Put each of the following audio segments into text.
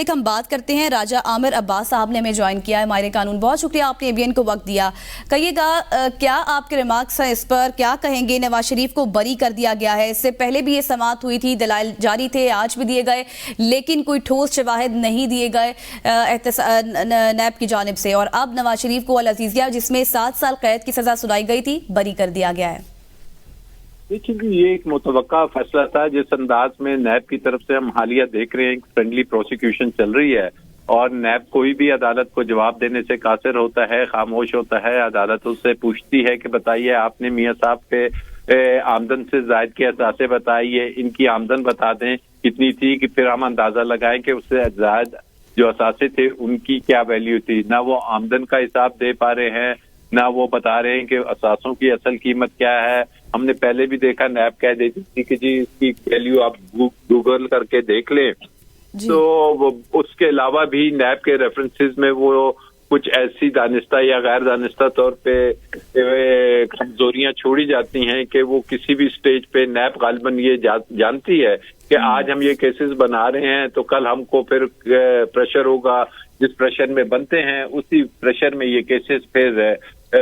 ہم بات کرتے ہیں راجہ عامر عباس صاحب نے ہمیں جوائن کیا ہے ماہر قانون. بہت شکریہ آپ نے ABN کو وقت دیا. کہیے گا کیا آپ کے ریمارکس ہیں اس پر, کیا کہیں گے؟ نواز شریف کو بری کر دیا گیا ہے, اس سے پہلے بھی یہ سماعت ہوئی تھی, دلائل جاری تھے, آج بھی دیے گئے, لیکن کوئی ٹھوس شواہد نہیں دیے گئے نیب کی جانب سے, اور اب نواز شریف کو العزیزیہ جس میں 7 سال قید کی سزا سنائی گئی تھی بری کر دیا گیا ہے. دیکھیے یہ ایک متوقع فیصلہ تھا. جس انداز میں نیب کی طرف سے ہم حالیہ دیکھ رہے ہیں فرینڈلی پروسیکیوشن چل رہی ہے اور نیب کوئی بھی عدالت کو جواب دینے سے قاصر ہوتا ہے, خاموش ہوتا ہے. عدالت اس سے پوچھتی ہے کہ بتائیے آپ نے میاں صاحب کے آمدن سے زائد کے اثاثے بتائیے, ان کی آمدن بتا دیں کتنی تھی کہ پھر ہم اندازہ لگائیں کہ اس سے زائد جو اثاثے تھے ان کی کیا ویلیو تھی. نہ وہ آمدن کا حساب دے پا رہے ہیں, نہ وہ بتا رہے ہیں کہ اثاثوں کی اصل قیمت کیا ہے. ہم نے پہلے بھی دیکھا نیب کہہ دیتی تھی کہ جی اس کی ویلیو آپ گوگل کر کے دیکھ لیں جی. تو اس کے علاوہ بھی نیب کے ریفرنسز میں وہ کچھ ایسی دانستہ یا غیر دانستہ طور پہ کمزوریاں چھوڑی جاتی ہیں کہ وہ کسی بھی سٹیج پہ نیب غالباً یہ جانتی ہے کہ آج ہم یہ کیسز بنا رہے ہیں تو کل ہم کو پھر پریشر ہوگا, جس پریشر میں بنتے ہیں اسی پریشر میں یہ کیسز پھر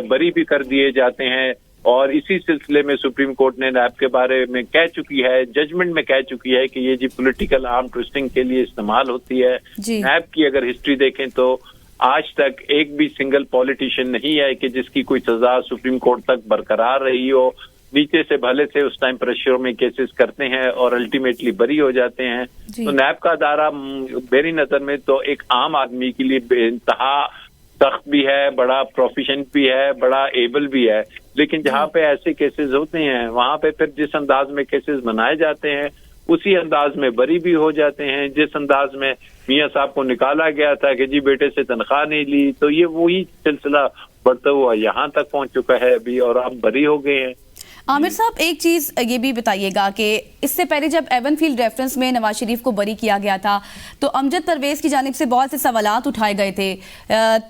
بری بھی کر دیے جاتے ہیں. اور اسی سلسلے میں سپریم کورٹ نے نیب کے بارے میں کہہ چکی ہے, ججمنٹ میں کہہ چکی ہے کہ یہ جی پولیٹیکل آرم ٹوسٹنگ کے لیے استعمال ہوتی ہے جی. نیب کی اگر ہسٹری دیکھیں تو آج تک ایک بھی سنگل پولیٹیشین نہیں ہے کہ جس کی کوئی سزا سپریم کورٹ تک برقرار رہی ہو. نیچے سے بھلے سے اس ٹائم پریشر میں کیسز کرتے ہیں اور الٹیمیٹلی بری ہو جاتے ہیں جی. تو نیب کا ادارہ میری نظر میں تو ایک عام آدمی کے لیے بے انتہا سخت بھی ہے, بڑا پروفیشنٹ بھی ہے, بڑا ایبل بھی ہے. لیکن جہاں پہ ایسے کیسز ہوتے ہیں وہاں پہ پھر جس انداز میں کیسز بنائے جاتے ہیں اسی انداز میں بری بھی ہو جاتے ہیں. جس انداز میں میاں صاحب کو نکالا گیا تھا کہ جی بیٹے سے تنخواہ نہیں لی, تو یہ وہی سلسلہ بڑھتا ہوا یہاں تک پہنچ چکا ہے ابھی, اور اب بری ہو گئے ہیں. عامر صاحب ایک چیز یہ بھی بتائیے گا کہ اس سے پہلے جب ایون فیلڈ ریفرنس میں نواز شریف کو بری کیا گیا تھا تو امجد پرویز کی جانب سے بہت سے سوالات اٹھائے گئے تھے,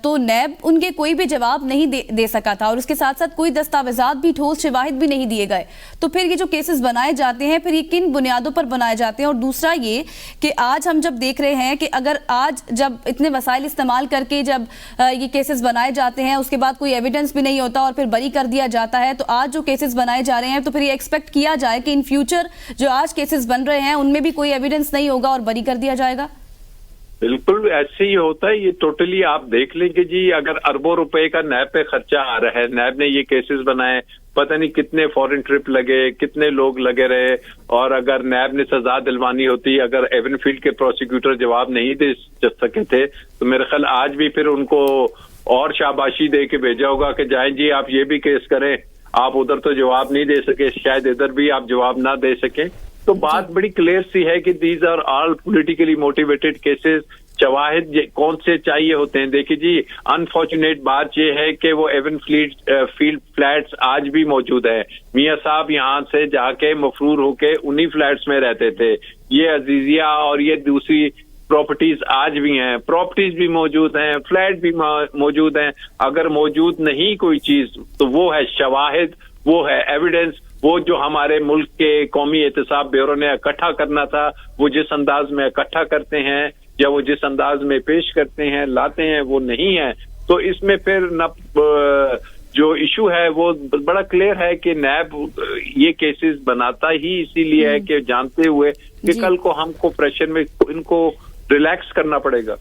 تو نیب ان کے کوئی بھی جواب نہیں دے سکا تھا, اور اس کے ساتھ ساتھ کوئی دستاویزات بھی, ٹھوس شواہد بھی نہیں دیے گئے. تو پھر یہ جو کیسز بنائے جاتے ہیں پھر یہ کن بنیادوں پر بنائے جاتے ہیں؟ اور دوسرا یہ کہ آج ہم جب دیکھ رہے ہیں کہ اگر آج جب اتنے وسائل استعمال کر کے جب یہ کیسز بنائے جاتے ہیں اس کے بعد کوئی ایویڈنس بھی نہیں ہوتا اور پھر بری کر دیا جاتا ہے, تو آج جو کیسز بنائے جا رہے ہیں تو پھر یہ ایکسپیکٹ کیا جائے کہ ان فیوچر جو آج کیسز بن رہے ہیں ان میں بھی کوئی ایویڈنس نہیں ہوگا اور بری کر دیا جائے گا؟ بالکل ایسے ہی ہوتا ہے. یہ ٹوٹلی آپ دیکھ لیں کہ جی اگر اربوں روپے کا نیب پہ خرچہ آ رہا ہے, نیب نے یہ کیسز بنائے, پتہ نہیں کتنے فورن ٹرپ لگے, کتنے لوگ لگے رہے, اور اگر نیب نے سزا دلوانی ہوتی, اگر ایون فیلڈ کے پروسیکیوٹر جواب نہیں دے سکے تھے تو میرے خیال آج بھی پھر ان کو اور شاباشی دے کے بھیجا ہوگا کہ جائیں جی آپ یہ بھی کیس کریں, آپ ادھر تو جواب نہیں دے سکے, شاید ادھر بھی آپ جواب نہ دے سکیں. تو بات بڑی کلیئر سی ہے کہ these are all politically motivated cases. شواہد کون سے چاہیے ہوتے ہیں؟ دیکھیے جی انفارچونیٹ بات یہ ہے کہ وہ ایون فیلڈ فلیٹس آج بھی موجود ہے. میاں صاحب یہاں سے جا کے مفرور ہو کے انہی فلیٹس میں رہتے تھے. یہ عزیزیہ اور یہ دوسری پراپرٹیز آج بھی ہیں, پراپرٹیز بھی موجود ہیں, فلیٹ بھی موجود ہیں. اگر موجود نہیں کوئی چیز تو وہ ہے شواہد, وہ ہے ایویڈنس. وہ جو ہمارے ملک کے قومی احتساب بیورو نے اکٹھا کرنا تھا وہ جس انداز میں اکٹھا کرتے ہیں یا وہ جس انداز میں پیش کرتے ہیں لاتے ہیں وہ نہیں ہے. تو اس میں پھر جو ایشو ہے وہ بڑا کلیئر ہے کہ نیب یہ کیسز بناتا ہی اسی لیے ہے کہ جانتے ہوئے کہ کل کو ہم کو پریشر میں ان کو ریلیکس کرنا پڑے گا.